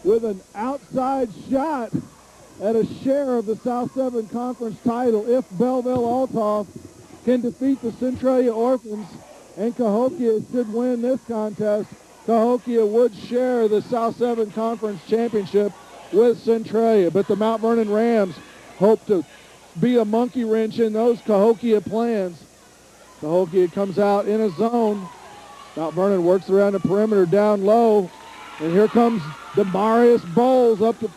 with an outside shot at a share of the South 7 Conference title. If Belleville-Altoff can defeat the Centralia Orphans and Cahokia should win this contest, Cahokia would share the South 7 Conference championship with Centralia. But the Mount Vernon Rams hope to be a monkey wrench in those Cahokia plans. Cahokia comes out in a zone. Mount Vernon works around the perimeter down low. And here comes Demarius Bowles up to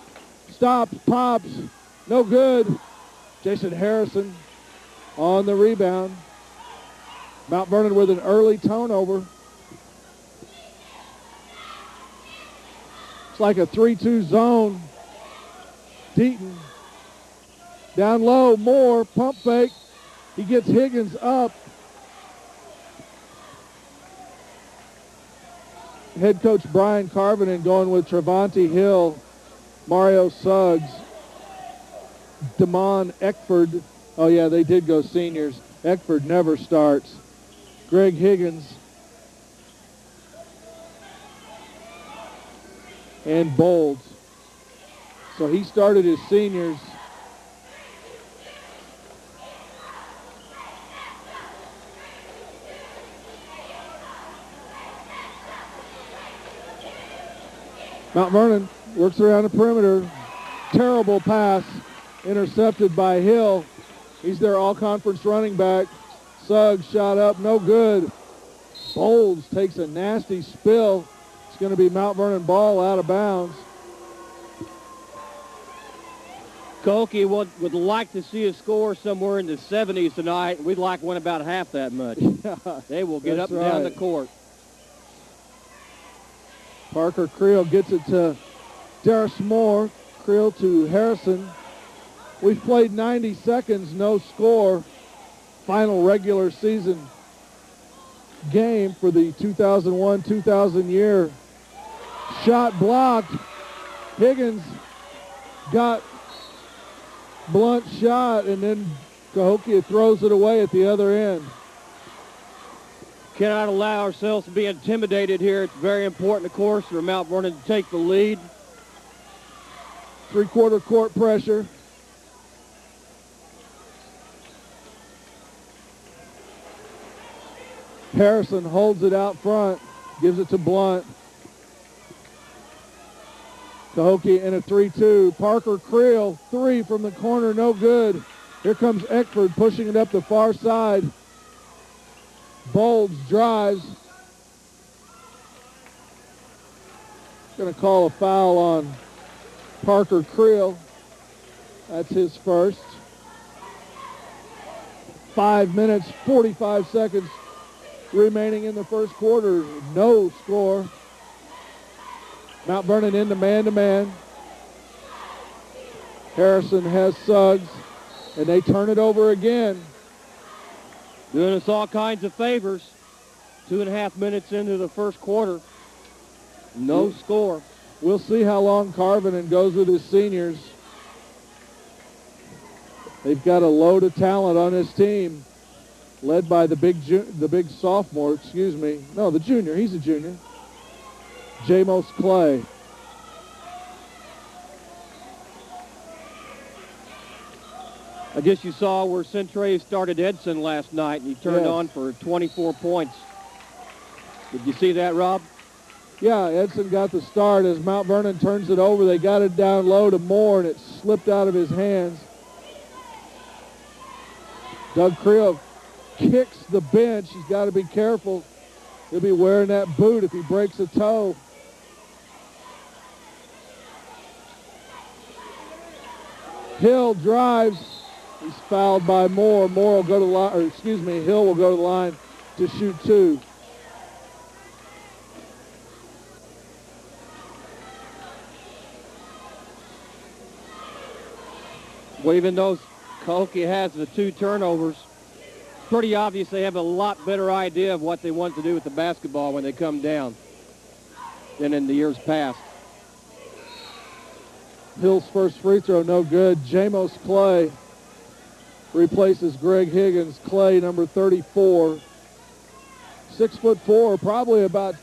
stops, pops, no good. Jason Harrison on the rebound. Mount Vernon with an early turnover. It's like a 3-2 zone. Deaton down low, Moore, pump fake. He gets Higgins up. Head coach Brian Carvinen going with Trevonte Hill, Mario Suggs, Damon Eckford. Oh, yeah, they did go seniors. Eckford never starts. Greg Higgins and Bolds. So he started his seniors. Mount Vernon works around the perimeter. Terrible pass intercepted by Hill. He's their all-conference running back. Suggs shot up, no good. Bolds takes a nasty spill. It's going to be Mount Vernon ball out of bounds. Cahokia would like to see a score somewhere in the 70s tonight. We'd like one about half that much. They will get up and down the court. Parker Creel gets it to Darius Moore. Creel to Harrison. We've played 90 seconds, no score. Final regular season game for the 2001-2000 year. Shot blocked. Higgins got blunt shot, and then Cahokia throws it away at the other end. Cannot allow ourselves to be intimidated here. It's very important, of course, for Mount Vernon to take the lead. Three-quarter court pressure. Harrison holds it out front, gives it to Blunt. Cahokia in a 3-2. Parker Creel, three from the corner, no good. Here comes Eckford pushing it up the far side. Bolds drives. Going to call a foul on Parker Creel. That's his first. 5 minutes, 45 seconds remaining in the first quarter. No score. Mount Vernon into man-to-man. Harrison has Suggs, and they turn it over again. Doing us all kinds of favors. 2.5 minutes into the first quarter. No score. We'll see how long Carvinen goes with his seniors. They've got a load of talent on this team, led by the big sophomore, excuse me. No, the junior. He's a junior. Jamos Clay. I guess you saw where Centralia started Edson last night, and he turned on for 24 points. Did you see that, Rob? Yeah, Edson got the start. As Mount Vernon turns it over, they got it down low to Moore, and it slipped out of his hands. Doug Creel kicks the bench. He's got to be careful. He'll be wearing that boot if he breaks a toe. Hill drives. He's fouled by Moore. Moore will go to the line, or excuse me, Hill will go to the line to shoot two. Well, even though Cahokia has the 2 turnovers, pretty obvious they have a lot better idea of what they want to do with the basketball when they come down than in the years past. Hill's first free throw, no good. Jamos Clay replaces Greg Higgins. Clay, number 34. 6'4", probably about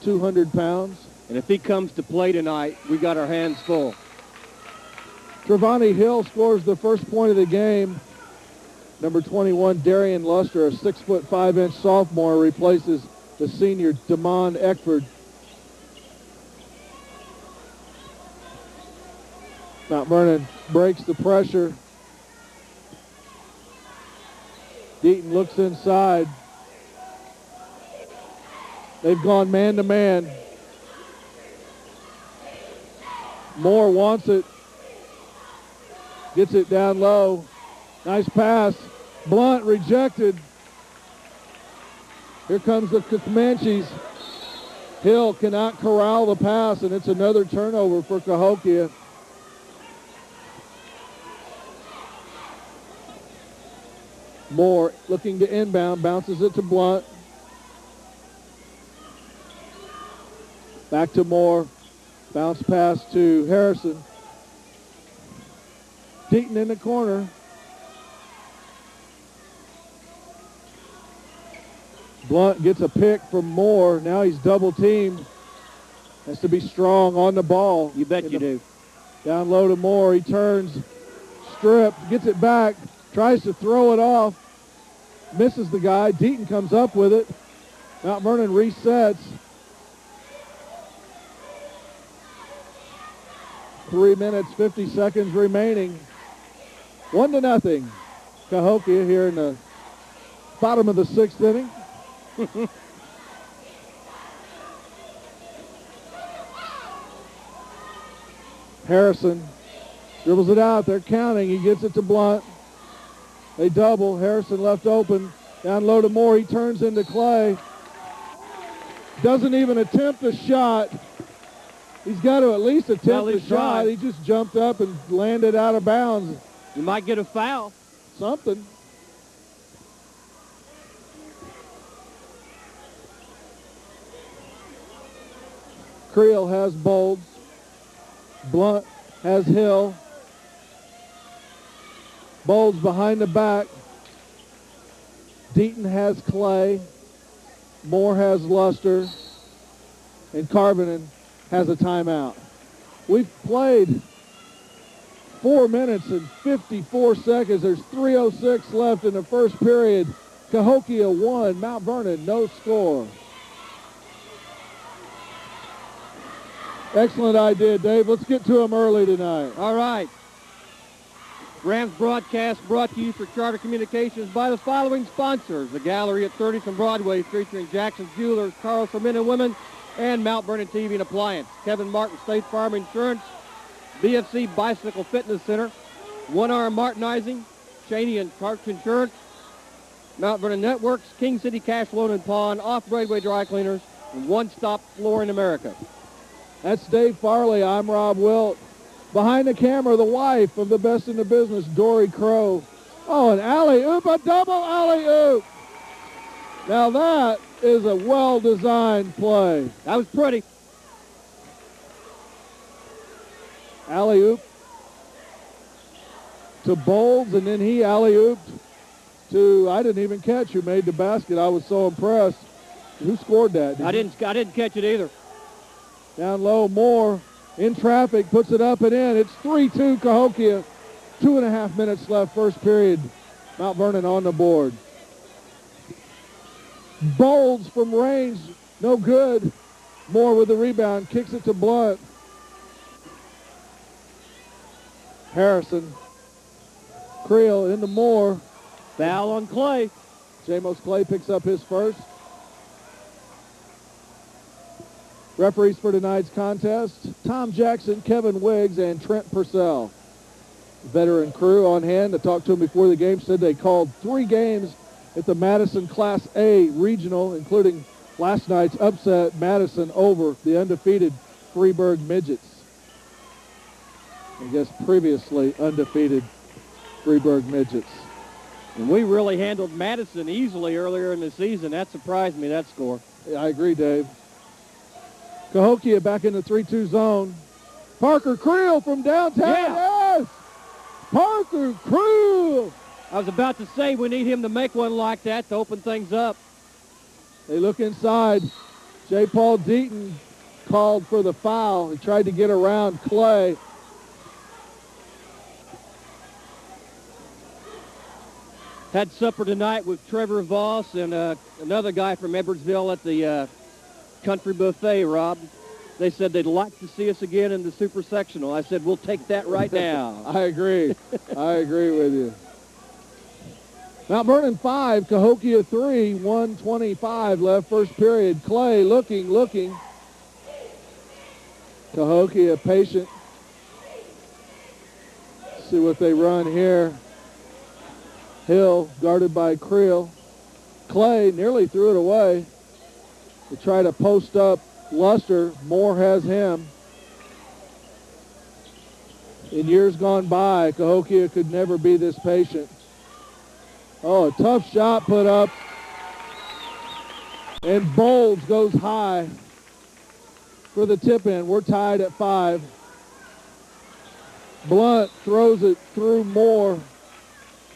200 pounds. And if he comes to play tonight, we got our hands full. Trevante Hill scores the first point of the game. Number 21, Darian Luster, a 6'5" sophomore, replaces the senior Damon Eckford. Mount Vernon breaks the pressure. Deaton looks inside. They've gone man-to-man. Moore wants it. Gets it down low. Nice pass. Blunt rejected. Here comes the Comanches. Hill cannot corral the pass, and it's another turnover for Cahokia. Moore looking to inbound, bounces it to Blunt. Back to Moore. Bounce pass to Harrison. Deaton in the corner. Blunt gets a pick from Moore. Now he's double teamed. Has to be strong on the ball. You bet you do. Down low to Moore. He turns, stripped, gets it back, tries to throw it off. Misses the guy. Deaton comes up with it. Mount Vernon resets. 3 minutes, 50 seconds remaining. 1-0. Cahokia here in the bottom of the 6th inning. Harrison dribbles it out. They're counting. He gets it to Blunt. They double. Harrison left open. Down low to Moore. He turns into Clay. Doesn't even attempt a shot. He's got to at least attempt a shot. He just jumped up and landed out of bounds. You might get a foul. Something. Creel has Bolds. Blunt has Hill. Bolds behind the back. Deaton has Clay. Moore has Luster. And Carbonen has a timeout. We've played 4 minutes and 54 seconds. There's 3:06 left in the first period. Cahokia 1, Mount Vernon no score. Excellent idea, Dave. Let's get to them early tonight. All right. Rams broadcast brought to you for Charter Communications by the following sponsors. The Gallery at 30th and Broadway featuring Jackson's Jewelers, Carl's for Men and Women, and Mount Vernon TV and Appliance. Kevin Martin State Farm Insurance, BFC Bicycle Fitness Center, One Arm Martinizing, Cheney and Parks Insurance, Mount Vernon Networks, King City Cash Loan and Pawn, Off-Broadway Dry Cleaners, and One Stop Floor in America. That's Dave Farley. I'm Rob Wilt. Behind the camera, the wife of the best in the business, Dory Crow. Oh, an alley-oop, a double alley-oop. Now that is a well-designed play. That was pretty. Alley-oop to Bolds, and then he alley-ooped to, I didn't even catch who made the basket. I was so impressed. Who scored that? I didn't catch it either. Down low, Moore in traffic, puts it up and in. It's 3-2 Cahokia. 2.5 minutes left, first period. Mount Vernon on the board. Bolds from range, no good. Moore with the rebound, kicks it to Blunt. Harrison. Creel into Moore. Foul on Clay. Jamos Clay picks up his first. Referees for tonight's contest, Tom Jackson, Kevin Wiggs, and Trent Purcell. Veteran crew on hand. I talked to them before the game, said they called 3 games at the Madison Class A Regional, including last night's upset, Madison over the undefeated Freeburg Midgets. I guess previously undefeated Freeburg Midgets. And we really handled Madison easily earlier in the season. That surprised me, that score. Yeah, I agree, Dave. Cahokia back in the 3-2 zone. Parker Creel from downtown. Yeah. Yes! Parker Creel! I was about to say we need him to make one like that to open things up. They look inside. J. Paul Deaton called for the foul. He tried to get around Clay. Had supper tonight with Trevor Voss and another guy from Edwardsville at the country buffet, Rob. They said they'd like to see us again in the super sectional. I said, we'll take that right now. I agree. I agree with you. Mount Vernon 5, Cahokia 3, 1:25 left first period. Clay looking. Cahokia patient. See what they run here. Hill guarded by Creel. Clay nearly threw it away. They try to post up Luster. Moore has him. In years gone by, Cahokia could never be this patient. Oh, a tough shot put up. And Bowles goes high for the tip-in. We're tied at 5. Blunt throws it through Moore.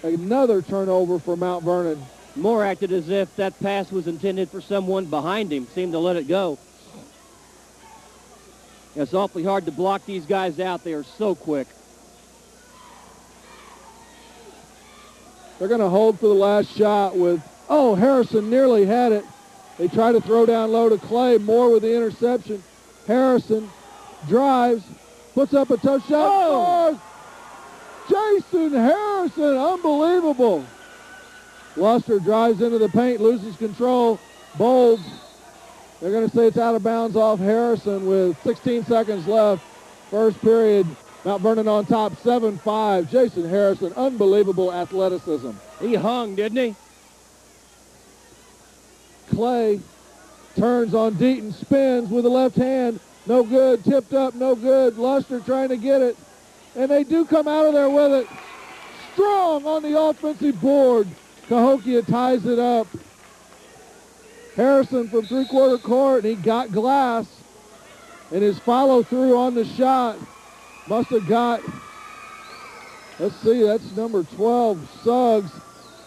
Another turnover for Mount Vernon. Moore acted as if that pass was intended for someone behind him. Seemed to let it go. It's awfully hard to block these guys out. They are so quick. They're going to hold for the last shot with, Harrison nearly had it. They try to throw down low to Clay. Moore with the interception. Harrison drives, puts up a tough shot. Jason Harrison, unbelievable. Luster drives into the paint, loses control. Bowles, they're going to say it's out of bounds off Harrison with 16 seconds left. First period, Mount Vernon on top, 7-5. Jason Harrison, unbelievable athleticism. He hung, didn't he? Clay turns on Deaton, spins with the left hand. No good, tipped up, no good. Luster trying to get it. And they do come out of there with it. Strong on the offensive board. Cahokia ties it up. Harrison from three-quarter court, and he got glass. And his follow-through on the shot must have got, let's see, that's number 12, Suggs.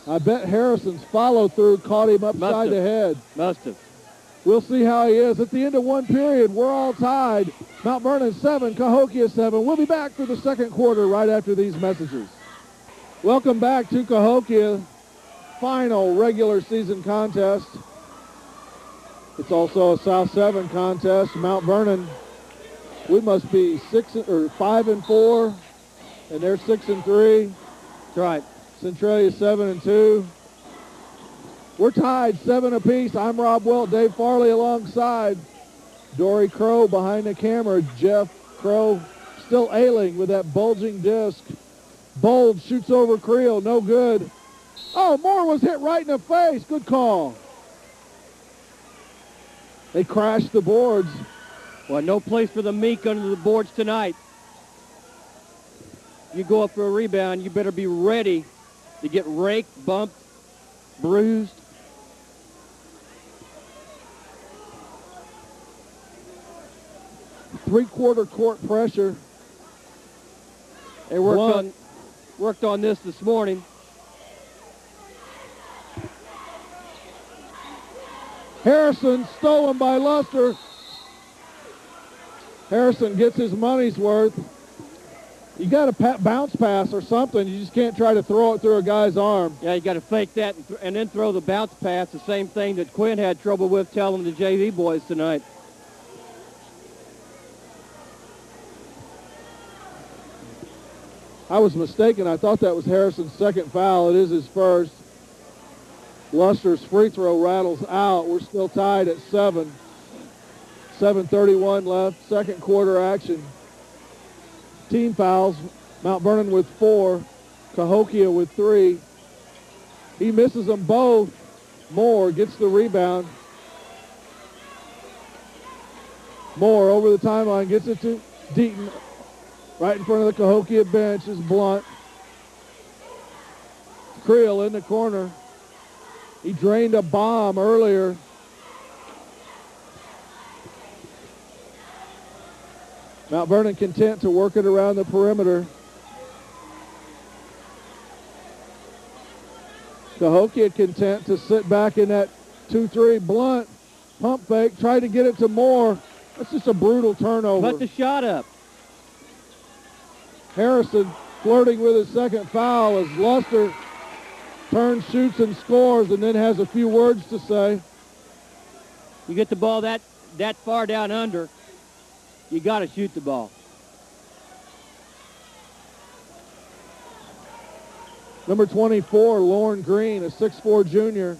I bet Harrison's follow-through caught him upside the head. Must have. We'll see how he is. At the end of one period, we're all tied. Mount Vernon 7, Cahokia 7. We'll be back for the second quarter right after these messages. Welcome back to Cahokia, final regular season contest. It's also a South 7 contest. Mount Vernon, we must be 5-4, and they're 6-3. That's right. Centralia 7-2. We're tied 7 apiece. I'm Rob Wilt, Dave Farley alongside Dory Crow behind the camera. Jeff Crow still ailing with that bulging disc. Bold shoots over Creel, no good. Oh, Moore was hit right in the face. Good call. They crashed the boards. Well, no place for the meek under the boards tonight. You go up for a rebound, you better be ready to get raked, bumped, bruised. Three-quarter court pressure. They worked on this morning. Harrison stolen by Luster. Harrison gets his money's worth. You got to bounce pass or something. You just can't try to throw it through a guy's arm. Yeah, you got to fake that and then throw the bounce pass, the same thing that Quinn had trouble with telling the JV boys tonight. I was mistaken. I thought that was Harrison's second foul. It is his first. Luster's free throw rattles out. We're still tied at 7. 7:31 left. Second quarter action. Team fouls. Mount Vernon with 4. Cahokia with 3. He misses them both. Moore gets the rebound. Moore over the timeline gets it to Deaton. Right in front of the Cahokia bench is Blunt. Creel in the corner. He drained a bomb earlier. Mount Vernon content to work it around the perimeter. Cahokia content to sit back in that 2-3. Blunt, pump fake, tried to get it to Moore. That's just a brutal turnover. Put the shot up. Harrison flirting with his second foul as Luster turns, shoots, and scores, and then has a few words to say. You get the ball that far down under, you got to shoot the ball. Number 24, Lauren Green, a 6'4 junior,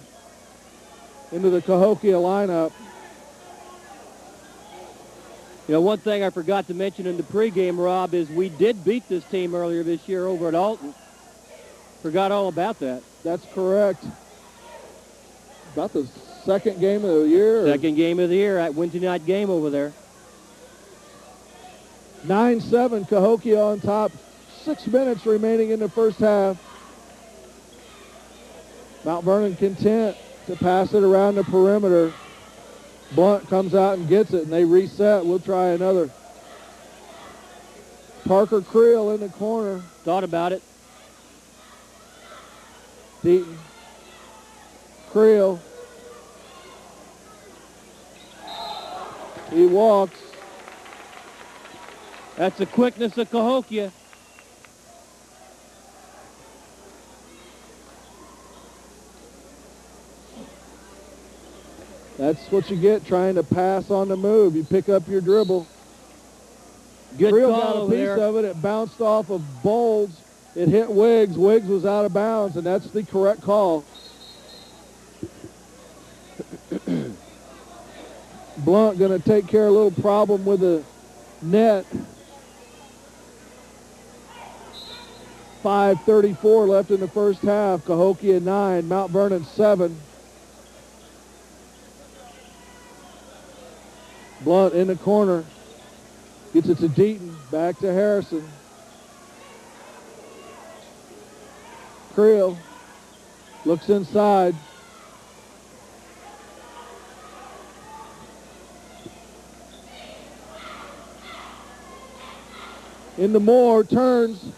into the Cahokia lineup. You know, one thing I forgot to mention in the pregame, Rob, is we did beat this team earlier this year over at Alton. Forgot all about that. That's correct. About the second game of the year. Second game of the year at Wednesday night game over there. 9-7, Cahokia on top. 6 minutes remaining in the first half. Mount Vernon content to pass it around the perimeter. Blunt comes out and gets it, and they reset. We'll try another. Parker Creel in the corner. Thought about it. Deaton. Creel. He walks. That's the quickness of Cahokia. That's what you get trying to pass on the move. You pick up your dribble. Good Creel call got a over piece there. of it. It bounced off of Bowles. It hit Wiggs. Wiggs was out of bounds, and that's the correct call. Blunt going to take care of a little problem with the net. 5:34 left in the first half. Cahokia 9, Mount Vernon 7. Blunt in the corner. Gets it to Deaton. Back to Harrison. Creel looks inside. Into Moore, turns.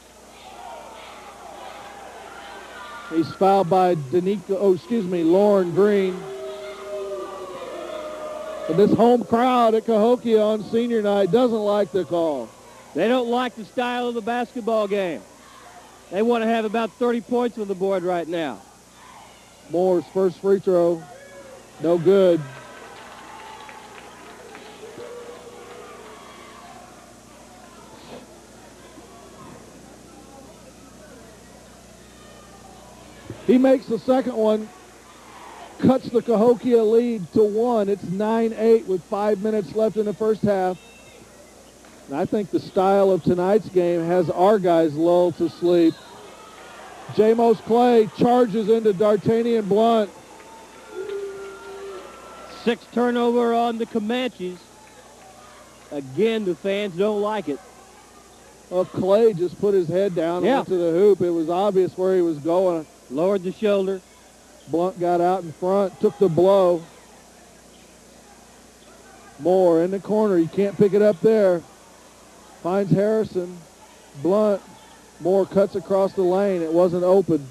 He's fouled by Lauren Green. And this home crowd at Cahokia on senior night doesn't like the call. They don't like the style of the basketball game. They want to have about 30 points on the board right now. Moore's first free throw, no good. He makes the second one, cuts the Cahokia lead to 1. It's 9-8 with 5 minutes left in the first half. And I think the style of tonight's game has our guys lulled to sleep. Jamos Clay charges into D'Artagnan Blunt. 6 turnover on the Comanches. Again, the fans don't like it. Well, Clay just put his head down and went to the hoop. It was obvious where he was going. Lowered the shoulder. Blunt got out in front, took the blow. Moore in the corner. You can't pick it up there. Finds Harrison. Blunt. Moore cuts across the lane. It wasn't open.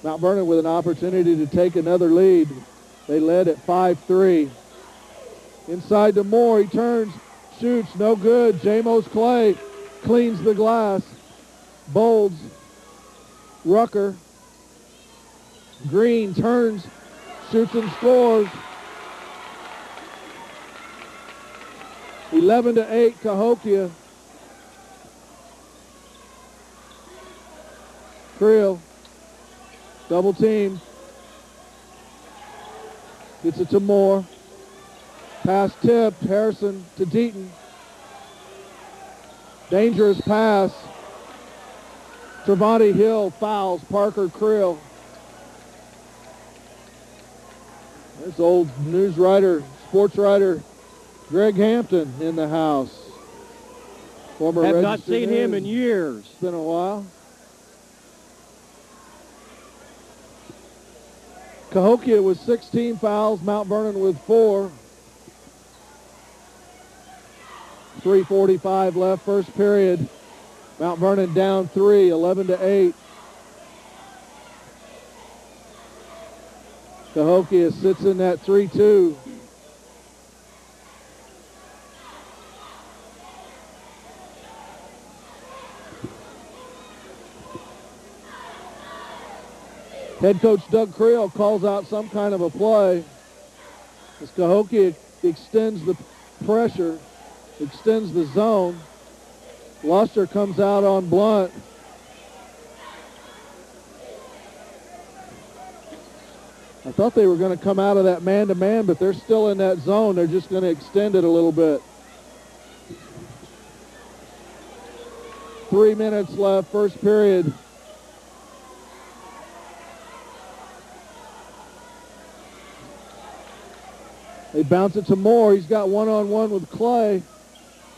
Mount Vernon with an opportunity to take another lead. They led at 5-3. Inside to Moore. He turns, shoots, no good. Jamos Clay cleans the glass. Bowles. Rucker. Green turns, shoots and scores. 11-8 Cahokia. Creel, double team. Gets it to Moore. Pass tipped, Harrison to Deaton. Dangerous pass. Trevante Hill fouls Parker Creel. There's old news writer, sports writer, Greg Hampton in the house. Former Have not Register seen News. him in years. It's been a while. Cahokia with 16 fouls, Mount Vernon with 4. 3:45 left, first period. Mount Vernon down 3, 11-8. Cahokia sits in that 3-2. Head coach Doug Creel calls out some kind of a play as Cahokia extends the pressure, extends the zone. Luster comes out on Blunt. I thought they were going to come out of that man-to-man, but they're still in that zone. They're just going to extend it a little bit. 3 minutes left, first period. They bounce it to Moore. He's got one-on-one with Clay.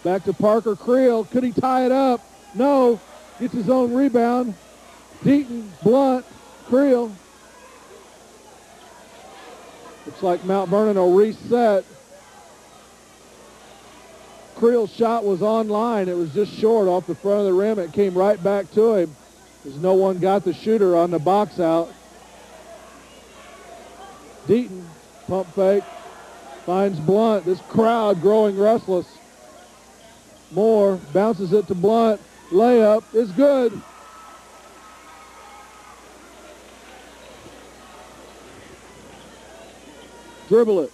Back to Parker Creel. Could he tie it up? No. Gets his own rebound. Deaton, Blunt, Creel. Looks like Mount Vernon will reset. Creel's shot was online. It was just short off the front of the rim. It came right back to him as no one got the shooter on the box out. Deaton, pump fake, finds Blunt. This crowd growing restless. Moore bounces it to Blunt. Layup is good. Dribble it.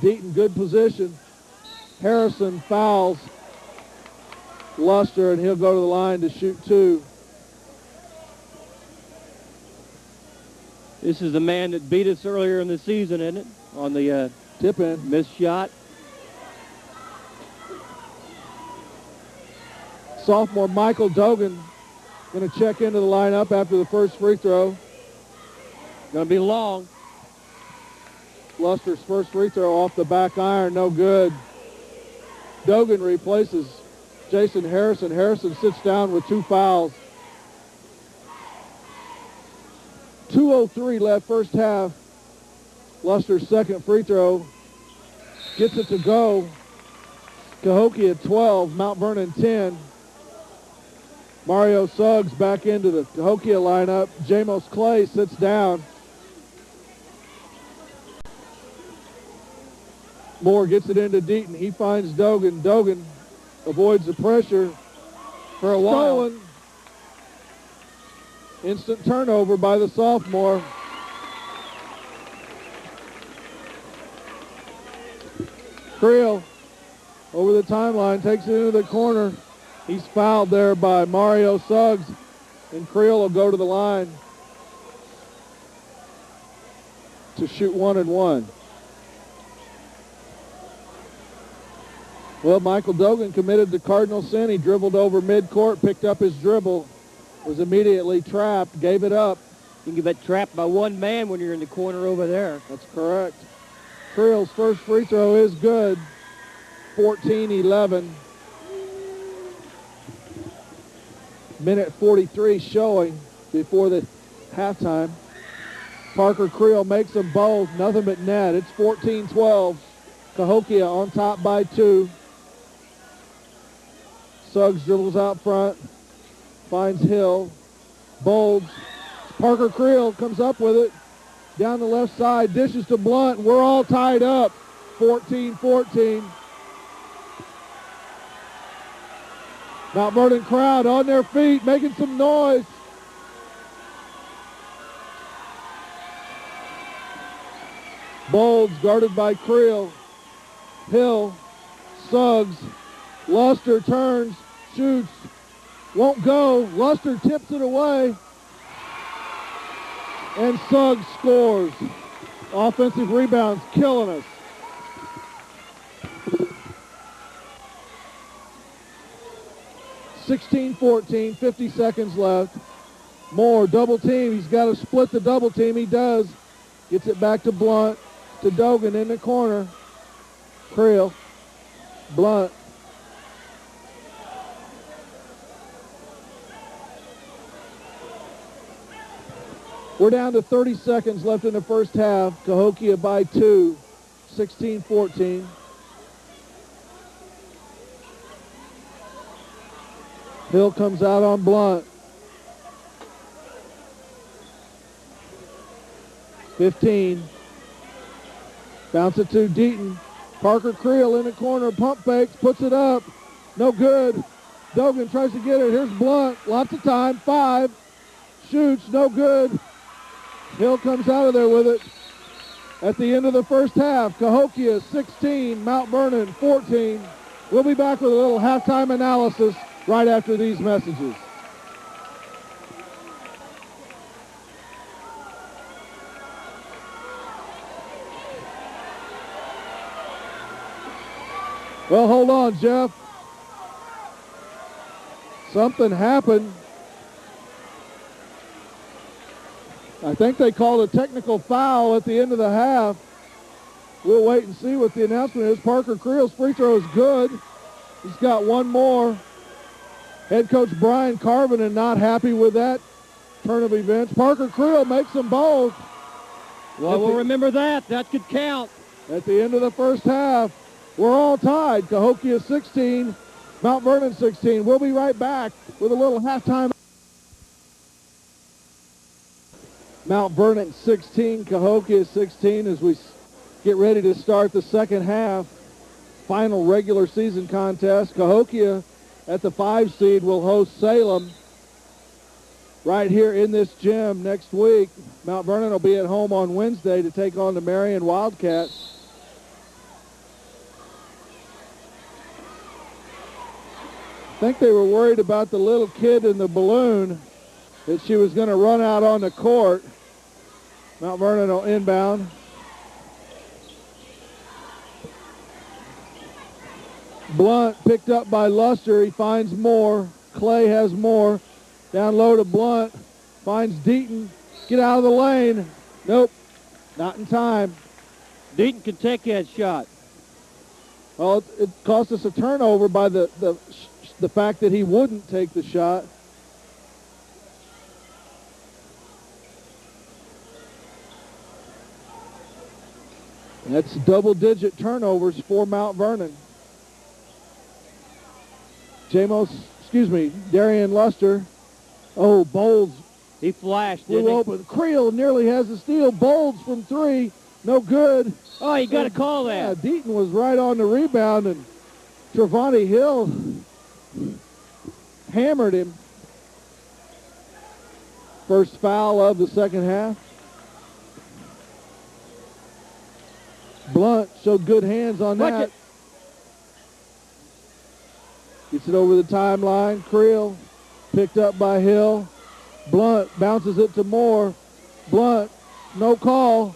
Deaton, good position. Harrison fouls Luster, and he'll go to the line to shoot two. This is the man that beat us earlier in the season, isn't it? On the tip-in. Missed shot. Sophomore Michael Dogan going to check into the lineup after the first free throw. Going to be long. Luster's first free throw off the back iron, no good. Dogan replaces Jason Harrison. Harrison sits down with 2 fouls. 2:03 left first half. Luster's second free throw. Gets it to go. Cahokia 12, Mount Vernon 10. Mario Suggs back into the Cahokia lineup. Jamos Clay sits down. Moore gets it into Deaton. He finds Dogan. Dogan avoids the pressure for a while. Stolen. Instant turnover by the sophomore. Creel over the timeline, takes it into the corner. He's fouled there by Mario Suggs, and Creel will go to the line to shoot 1 and 1. Well, Michael Dogan committed the cardinal sin. He dribbled over midcourt, picked up his dribble, was immediately trapped, gave it up. You can get trapped by one man when you're in the corner over there. That's correct. Creel's first free throw is good. 14-11. Minute 43 showing before the halftime. Parker Creel makes them both. Nothing but net. It's 14-12. Cahokia on top by 2. Suggs dribbles out front. Finds Hill. Bolds. Parker Creel comes up with it. Down the left side. Dishes to Blunt. We're all tied up. 14-14. Mount Vernon crowd on their feet, making some noise. Bolds guarded by Creel. Hill, Suggs, Luster turns, shoots, won't go. Luster tips it away. And Suggs scores. Offensive rebounds killing us. (16-14), 50 seconds left. Moore, double team. He's got to split the double team. He does. Gets it back to Blunt, to Dogan in the corner. Creel, Blunt. We're down to 30 seconds left in the first half. Cahokia by 2, 16-14. Hill comes out on Blunt. 15. Bounce it to Deaton. Parker Creel in the corner. Pump fakes. Puts it up. No good. Dogan tries to get it. Here's Blunt. Lots of time. 5. shoots, no good. Hill comes out of there with it. At the end of the first half, Cahokia 16, Mount Vernon 14. We'll be back with a little halftime analysis right after these messages. Well, hold on, Jeff. Something happened. I think they called a technical foul at the end of the half. We'll wait and see what the announcement is. Parker Creel's free throw is good. He's got one more. Head coach Brian Carvin not happy with that turn of events. Parker Creel makes them both. Well, we'll remember that. That could count. At the end of the first half, we're all tied. Cahokia 16, Mount Vernon 16. We'll be right back with a little halftime. Mount Vernon 16, Cahokia 16 as we get ready to start the second half. Final regular season contest. Cahokia at the 5 seed will host Salem right here in this gym next week. Mount Vernon will be at home on Wednesday to take on the Marion Wildcats. I think they were worried about the little kid in the balloon, that she was going to run out on the court. Mount Vernon will inbound. Blunt picked up by Luster. He finds Moore. Clay has Moore. Down low to Blunt. Finds Deaton. Get out of the lane. Nope. Not in time. Deaton can take that shot. Well, it cost us a turnover by the fact that he wouldn't take the shot. And that's double-digit turnovers for Mount Vernon. Darian Luster. Oh, Bowles. He flashed, Flew open. Creel nearly has a steal. Bowles from 3. No good. Oh, you got to call that. Yeah, Deaton was right on the rebound, and Trevante Hill hammered him. First foul of the second half. Blunt showed good hands on that. Gets it over the timeline. Creel picked up by Hill. Blunt bounces it to Moore. Blunt, no call.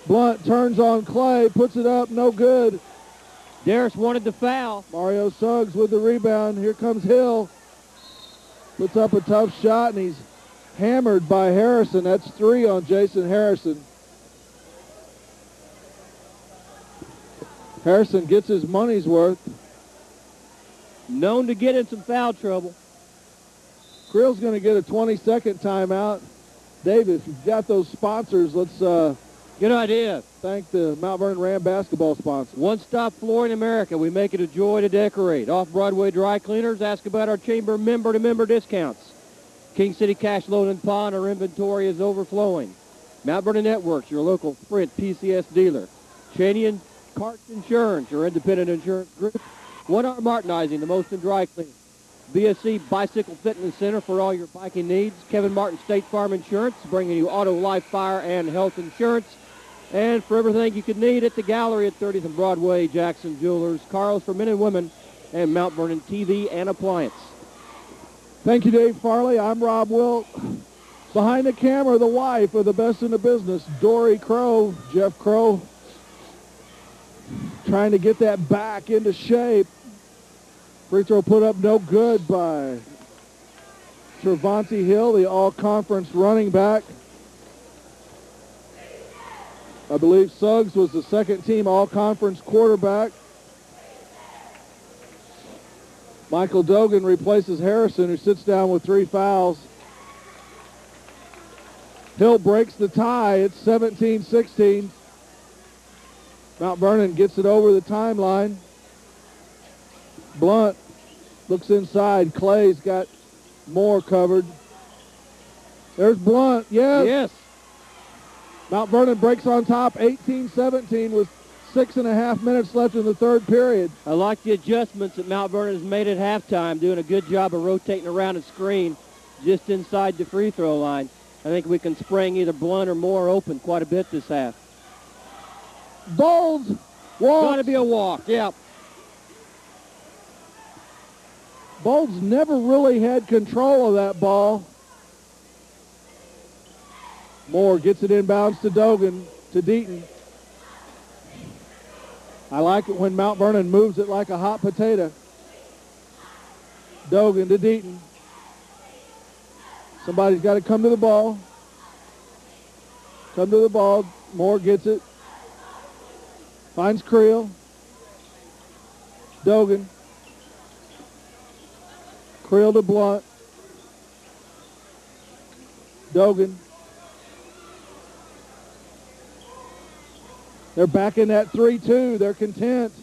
Blunt turns on Clay, puts it up, no good. Darris wanted the foul. Mario Suggs with the rebound. Here comes Hill. Puts up a tough shot, and he's hammered by Harrison. That's 3 on Jason Harrison. Harrison gets his money's worth. Known to get in some foul trouble. Creel's going to get a 20-second timeout. Davis, you've got those sponsors. Let's good idea. Thank the Mount Vernon Ram basketball sponsors. One-stop flooring America. We make it a joy to decorate. Off-Broadway dry cleaners. Ask about our chamber member-to-member discounts. King City Cash Loan and Pawn. Our inventory is overflowing. Mount Vernon Networks, your local Sprint PCS dealer. Cheney and Carts Insurance, your independent insurance group. One Arm Martinizing, the most in dry cleaning. BSC Bicycle Fitness Center for all your biking needs. Kevin Martin State Farm Insurance, bringing you auto, life, fire, and health insurance. And for everything you could need at the gallery at 30th and Broadway, Jackson Jewelers, Carl's for men and women, and Mount Vernon TV and Appliance. Thank you, Dave Farley. I'm Rob Wilt. Behind the camera, the wife of the best in the business, Dory Crow, Jeff Crow, trying to get that back into shape. Free throw put up no good by Trevante Hill, the all-conference running back. I believe Suggs was the second-team all-conference quarterback. Michael Dogan replaces Harrison, who sits down with 3 fouls. Hill breaks the tie. It's 17-16. Mount Vernon gets it over the timeline. Blunt looks inside. Clay's got Moore covered. There's Blunt. Yes. Yes. Mount Vernon breaks on top 18-17 with 6.5 minutes left in the third period. I like the adjustments that Mount Vernon has made at halftime, doing a good job of rotating around the screen. just inside the free throw line. I think we can spring either Blunt or Moore open quite a bit this half. Bowles walks. Going to be a walk, yeah. Bowles never really had control of that ball. Moore gets it inbounds to Dogan, to Deaton. I like it when Mount Vernon moves it like a hot potato. Dogan to Deaton. Somebody's got to come to the ball. Come to the ball. Moore gets it. Finds Creel. Dogan. Creel to Blunt. Dogan. They're back in that 3-2. They're content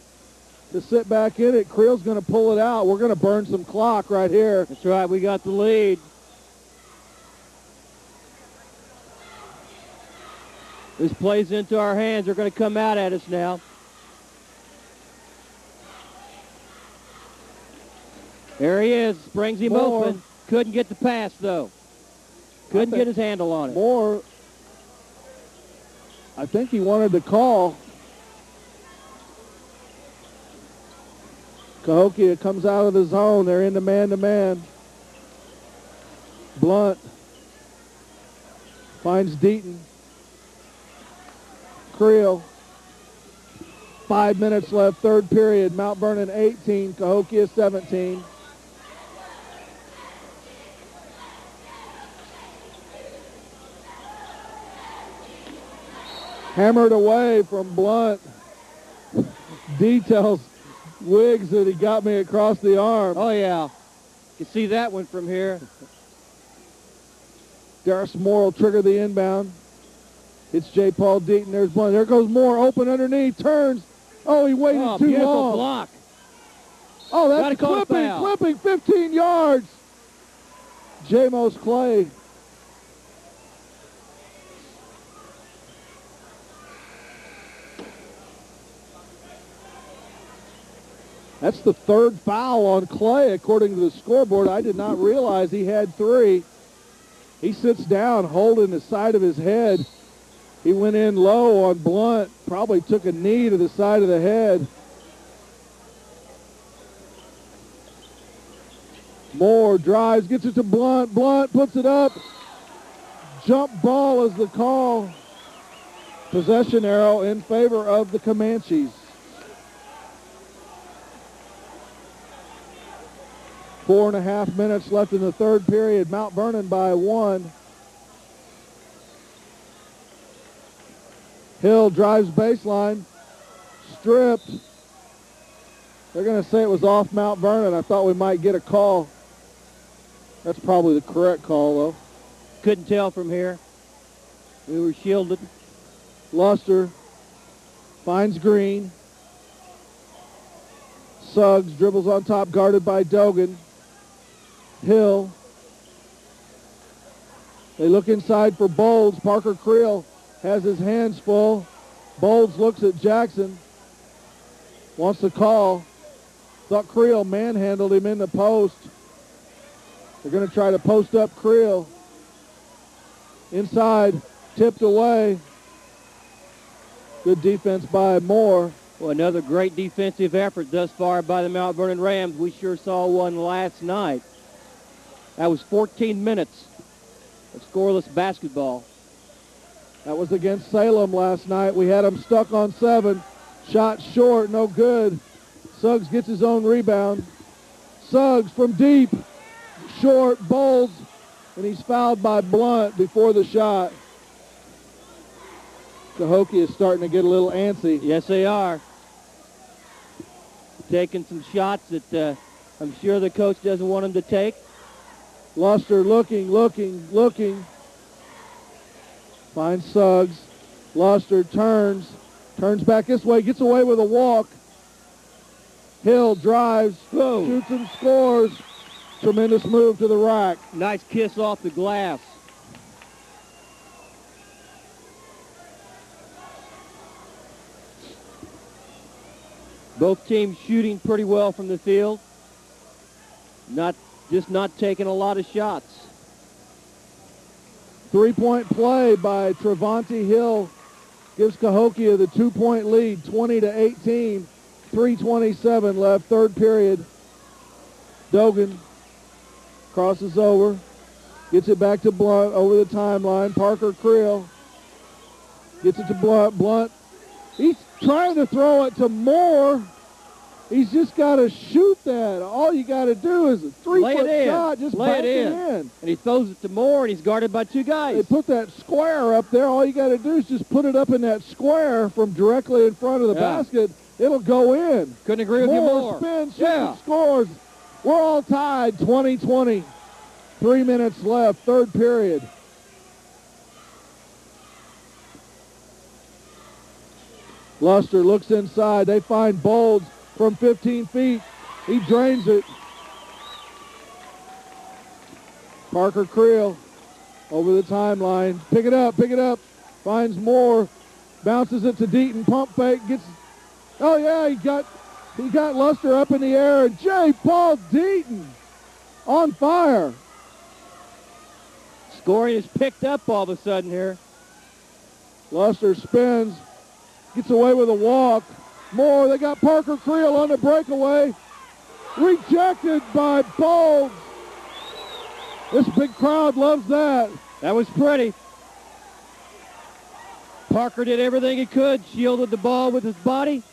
to sit back in it. Creel's going to pull it out. We're going to burn some clock right here. That's right. We got the lead. This plays into our hands. They're going to come out at us now. There he is. Springs him Moore. open. Couldn't get the pass, though. Couldn't get his handle on it. Moore, I think he wanted to call. Cahokia comes out of the zone. They're in the man-to-man. Blunt finds Deaton. Creel. 5 minutes left, third period. Mount Vernon 18, Cahokia 17. Hammered away from Blunt. Details Wiggs that he got me across the arm. Oh, yeah. You can see that one from here. Darris Moore will trigger the inbound. It's J. Paul Deaton. There's Blunt. There goes Moore, open underneath, turns. Oh, he waited too beautiful long. Block. Oh, that's clipping 15 yards. Jamos Clay. That's the third foul on Clay, according to the scoreboard. I did not realize he had 3. He sits down, holding the side of his head. He went in low on Blunt, probably took a knee to the side of the head. Moore drives, gets it to Blunt. Blunt puts it up. Jump ball is the call. Possession arrow in favor of the Comanches. 4.5 minutes left in the third period. Mount Vernon by 1. Hill drives baseline. Stripped. They're going to say it was off Mount Vernon. I thought we might get a call. That's probably the correct call, though. Couldn't tell from here. We were shielded. Luster finds Green. Suggs dribbles on top, guarded by Dogan. Hill. They look inside for Bowles. Parker Creel has his hands full. Bowles looks at Jackson. Wants to call. Thought Creel manhandled him in the post. They're going to try to post up Creel. Inside, tipped away. Good defense by Moore. Well, another great defensive effort thus far by the Mount Vernon Rams. We sure saw one last night. That was 14 minutes of scoreless basketball. That was against Salem last night. We had them stuck on 7. Shot short, no good. Suggs gets his own rebound. Suggs from deep, short, Bowles, and he's fouled by Blunt before the shot. Cahokia is starting to get a little antsy. Yes, they are. Taking some shots that I'm sure the coach doesn't want them to take. Luster looking. Finds Suggs. Luster turns back this way, gets away with a walk. Hill drives, shoots and scores. Tremendous move to the rack. Nice kiss off the glass. Both teams shooting pretty well from the field. Not taking a lot of shots. Three-point play by Trevonte Hill gives Cahokia the 2-point lead, 20-18. 3:27 left, third period. Dogan crosses over, gets it back to Blunt over the timeline. Parker Creel gets it to Blunt. Blunt, he's trying to throw it to Moore. He's just got to shoot that. All you got to do is a three-foot shot. Just lay back it in. And he throws it to Moore, and he's guarded by two guys. They put that square up there. All you got to do is just put it up in that square from directly in front of the basket. It'll go in. Couldn't agree with you more. Spins, scores. We're all tied, 20-20. 3 minutes left, third period. Luster looks inside. They find Bolds from 15 feet. He drains it. Parker Creel over the timeline. Pick it up. Finds Moore. Bounces it to Deaton. Pump fake. Oh, yeah, he got Luster up in the air. And J. Paul Deaton on fire. Scoring is picked up all of a sudden here. Luster spins. Gets away with a walk. Moore, they got Parker Creel on the breakaway. Rejected by Bolds. This big crowd loves that. That was pretty. Parker did everything he could, shielded the ball with his body.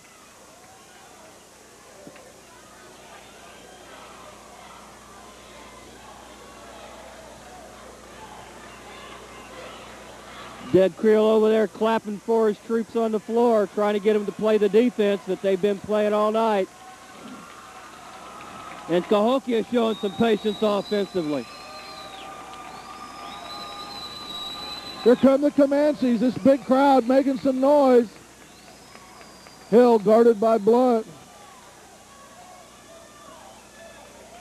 Dead Creel over there clapping for his troops on the floor, trying to get them to play the defense that they've been playing all night. And Cahokia showing some patience offensively. Here come the Comanches, this big crowd making some noise. Hill guarded by Blunt.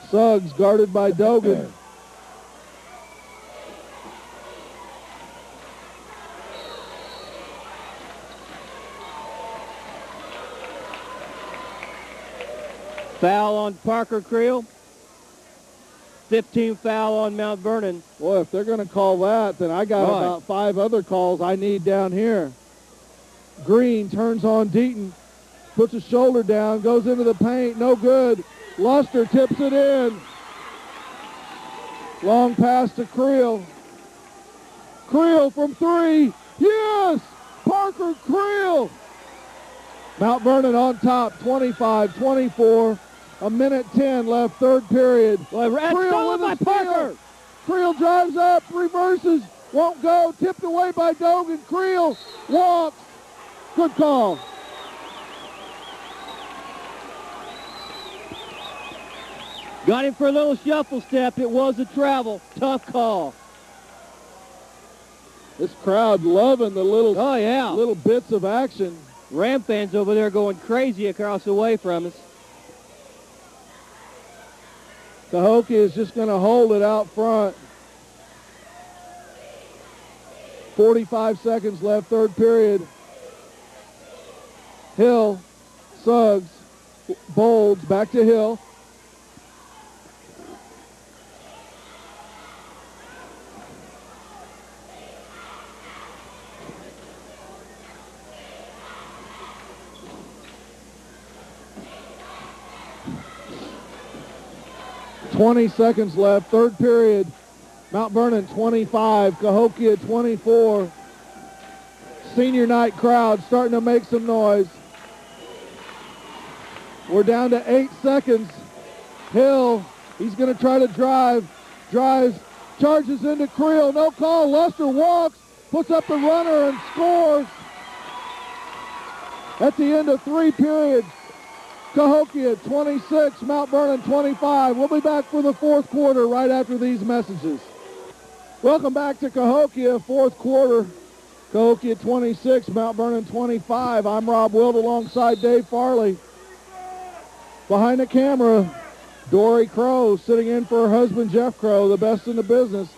Suggs guarded by Dogan. Foul on Parker Creel. 15 foul on Mount Vernon. Boy, if they're going to call that, then I got about 5 other calls I need down here. Green turns on Deaton, puts his shoulder down, goes into the paint, no good. Luster tips it in. Long pass to Creel. Creel from 3. Yes! Parker Creel! Mount Vernon on top, 25-24. A minute 10 left, third period. Well, Creel with a Parker. Creel drives up, reverses, won't go, tipped away by Dogan. Creel walks. Good call. Got him for a little shuffle step. It was a travel. Tough call. This crowd loving the little bits of action. Ram fans over there going crazy across the way from us. Cahokia is just going to hold it out front. 45 seconds left, third period. Hill, Suggs, Bolds, back to Hill. .20 seconds left, third period. Mount Vernon 25, Cahokia 24. Senior night crowd starting to make some noise. We're down to 8 seconds. Hill, he's going to try to drives, charges into Creel, no call. Luster walks, puts up the runner and scores. At the end of 3 periods, Cahokia 26, Mount Vernon 25. We'll be back for the fourth quarter right after these messages. Welcome back to Cahokia, fourth quarter. Cahokia 26, Mount Vernon 25. I'm Rob Wild alongside Dave Farley. Behind the camera, Dory Crow sitting in for her husband Jeff Crow, the best in the business.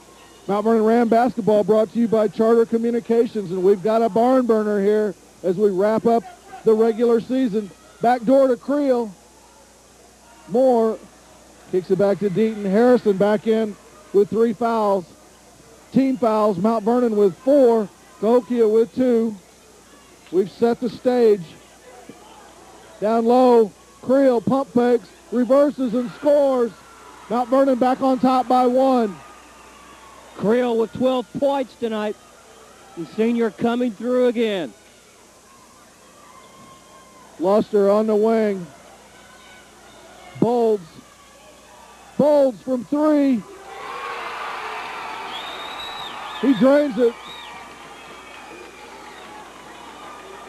Mount Vernon Ram basketball brought to you by Charter Communications, and we've got a barn burner here as we wrap up the regular season. Back door to Creel. Moore kicks it back to Deaton. Harrison back in with 3 fouls. team fouls. Mount Vernon with 4, Cahokia with 2. We've set the stage. Down low, Creel pump fakes, reverses and scores. Mount Vernon back on top by 1. Creel with 12 points tonight. The senior coming through again. Luster on the wing. Bolds from 3. He drains it.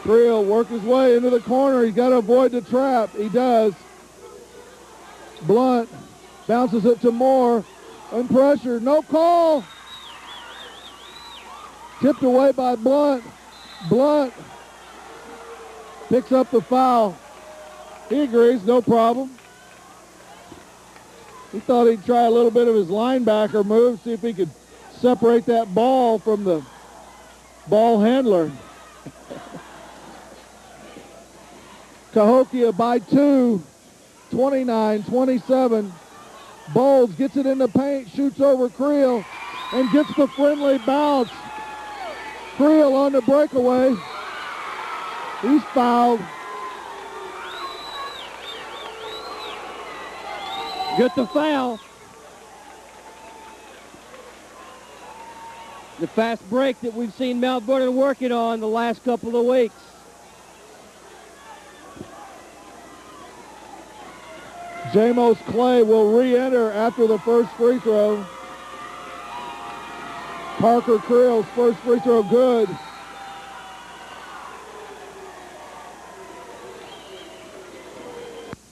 Creel work his way into the corner. He's got to avoid the trap. He does. Blunt bounces it to Moore. And pressure. No call. Tipped away by Blunt. Blunt picks up the foul. He agrees, no problem. He thought he'd try a little bit of his linebacker move, see if he could separate that ball from the ball handler. Cahokia by 2, 29-27. Bowles gets it in the paint, shoots over Creel, and gets the friendly bounce. Creel on the breakaway. He's fouled. Get the foul. The fast break that we've seen Mount Vernon working on the last couple of weeks. Jamos Clay will re-enter after the first free throw. Parker Creel's first free throw good.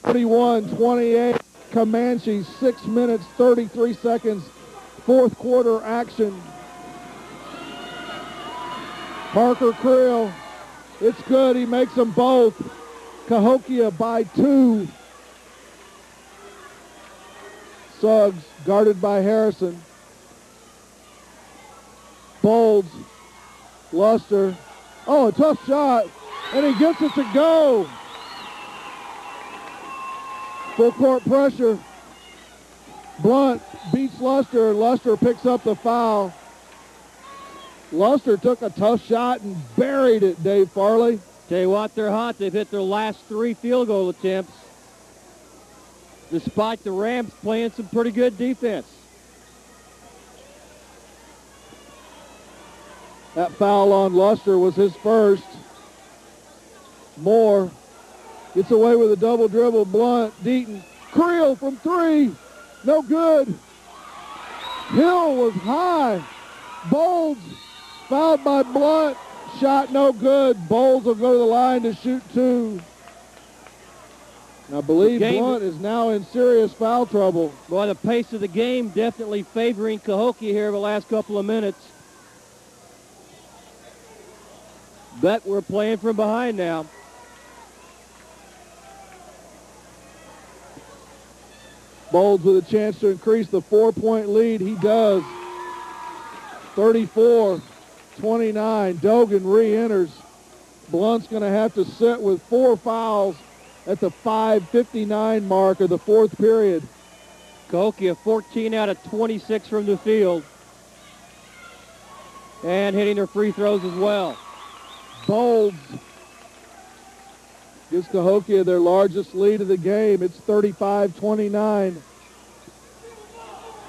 (31-28). Comanche, 6 minutes, 33 seconds. Fourth quarter action. Parker Creel, it's good. He makes them both. Cahokia by 2. Suggs guarded by Harrison. Bolds, Luster. Oh, a tough shot, and he gets it to go. Full court pressure. Blunt beats Luster. Luster picks up the foul. Luster took a tough shot and buried it, Dave Farley. Tell you what, they're hot. They've hit their last 3 field goal attempts, despite the Rams playing some pretty good defense. That foul on Luster was his first. Moore gets away with a double dribble. Blunt, Deaton, Creel from 3. No good. Hill was high. Bowles fouled by Blunt. Shot no good. Bowles will go to the line to shoot 2. I believe Blunt is now in serious foul trouble. Boy, the pace of the game definitely favoring Cahokia here the last couple of minutes. But we're playing from behind now. Bowles with a chance to increase the 4-point lead. He does. 34-29. Dogan re-enters. Blunt's going to have to sit with 4 fouls at the 5:59 mark of the fourth period. Cahokia 14 out of 26 from the field. And hitting their free throws as well. Bowles gives Cahokia their largest lead of the game. It's 35-29.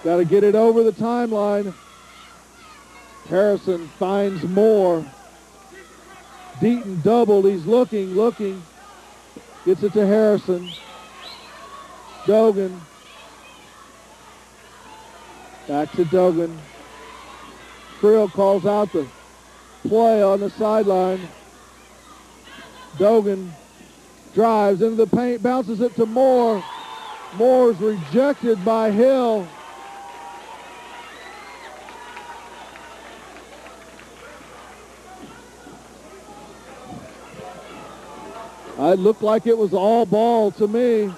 Got to get it over the timeline. Harrison finds Moore. Deaton doubled. He's looking. Gets it to Harrison. Dogan. Back to Dogan. Creel calls out the play on the sideline. Dogan drives into the paint, bounces it to Moore. Moore's rejected by Hill. It looked like it was all ball to me.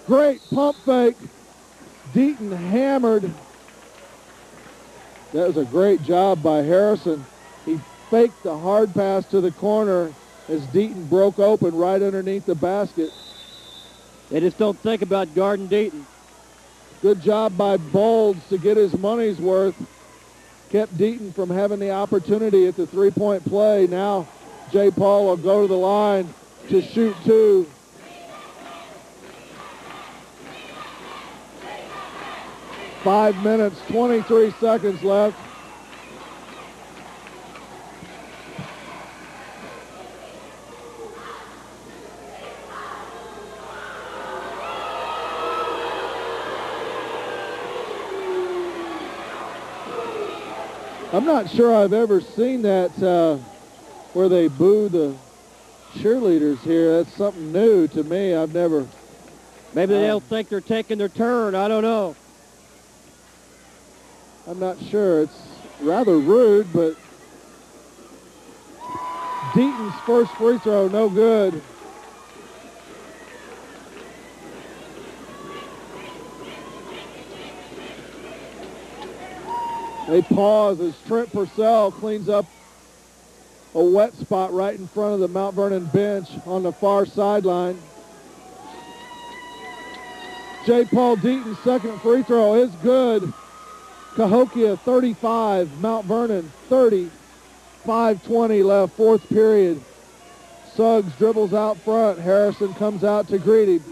Great pump fake. Deaton hammered. That was a great job by Harrison. He faked the hard pass to the corner as Deaton broke open right underneath the basket. They just don't think about guarding Deaton. Good job by Bowles to get his money's worth. kept Deaton from having the opportunity at the three-point play. Now Jay Paul will go to the line to shoot two. Five minutes, 23 seconds left. I'm not sure I've ever seen that where they boo the cheerleaders here. That's something new to me. I've never. Maybe they don't think they're taking their turn. I don't know. I'm not sure. It's rather rude, but Deaton's first free throw, no good. They pause as Trent Purcell cleans up a wet spot right in front of the Mount Vernon bench on the far sideline. J. Paul Deaton's second free throw is good. Cahokia 35, Mount Vernon 30. 5:20 left, fourth period. Suggs dribbles out front. Harrison comes out to greet him.